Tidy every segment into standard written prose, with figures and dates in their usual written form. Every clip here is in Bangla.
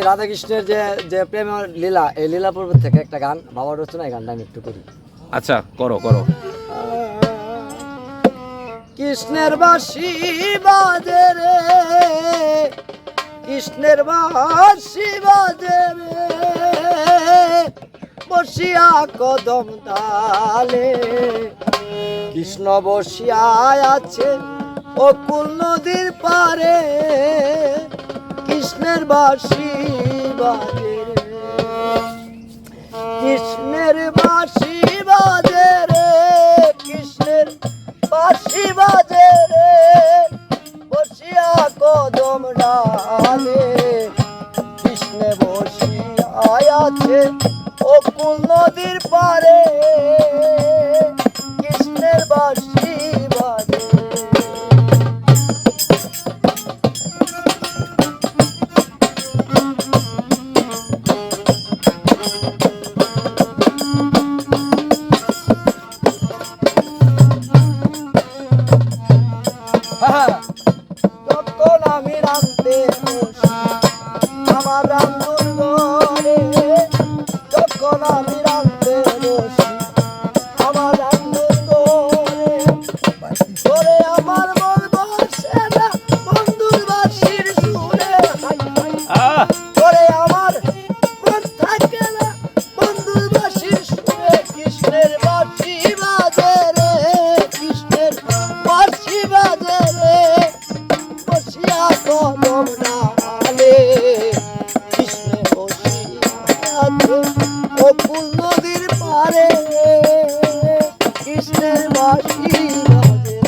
রাধা কৃষ্ণের যে যে প্রেম লীলা, এই লীলা পর্বত থেকে একটা গান বাবার রচনা, এই গানটা আমি একটু করি। আচ্ছা, করো করো। কৃষ্ণের বাঁশি বাজে রে, কৃষ্ণের বাঁশি বাজে রে, বসিয়া কদম ডালে। কৃষ্ণ বসিয়া আছে অকুল নদীর পারে, কৃষ্ণের বাঁশি বাজে রে, কৃষ্ণের বাঁশি বাজে রে, কৃষ্ণের বাঁশি বাজে রে, বসিয়া কদম ডালে। কৃষ্ণ বসিয়া আছে অকুল নদীর পারে, কৃষ্ণের বাঁশি বাজে। যখন আমি রাঁধতে বসি আমার রান্ধুর ঘরে, যখন আমি রাঁধতে বসি আমার রান্ধুর ঘরে, ঘরে আমার মন বসে না বন্ধুর বাঁশির সুরে, ঘরে আমার মন থাকে না বন্ধুর বাঁশির সুরে। কৃষ্ণের বাঁশি বাজে রে, কৃষ্ণের বাঁশি বাজে রে, বসিয়া কদম ডালে। কৃষ্ণ বসিয়া আছে অকুল নদীর পারে, কৃষ্ণের বাঁশি বাজে।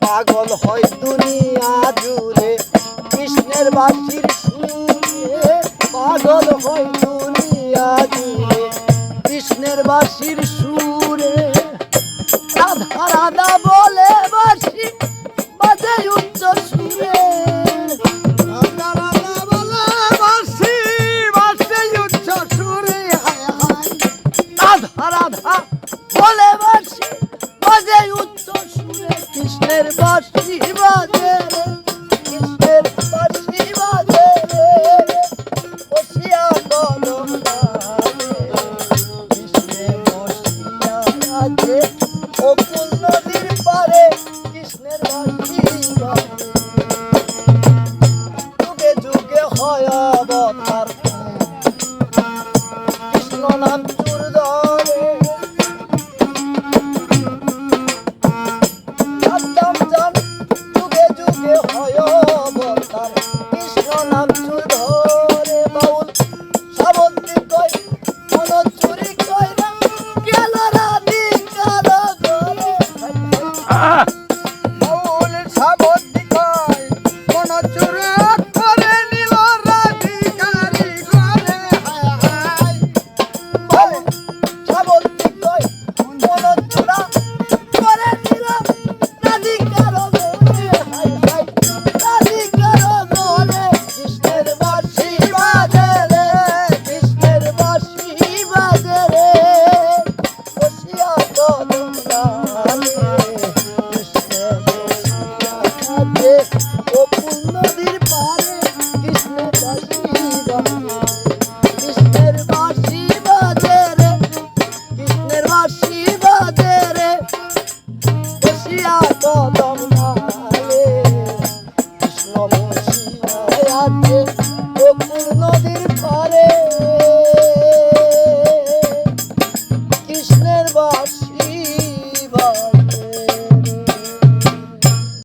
পাগল হয় দুনিয়া জুড়ে কৃষ্ণের বাঁশির সুরে, পাগল হয় দুনিয়া জুড়ে কৃষ্ণের বাঁশির সুরে। রাধা রাধা বলে বাঁশি বাজে উচ্চ সুরে, রাধা রাধা বলে বাঁশি বাজে উচ্চ সুরে। হায় হায়, রাধা রাধা বলে বাঁশি বাজে উচ্চ সুরে, কৃষ্ণের বাঁশি বাজে।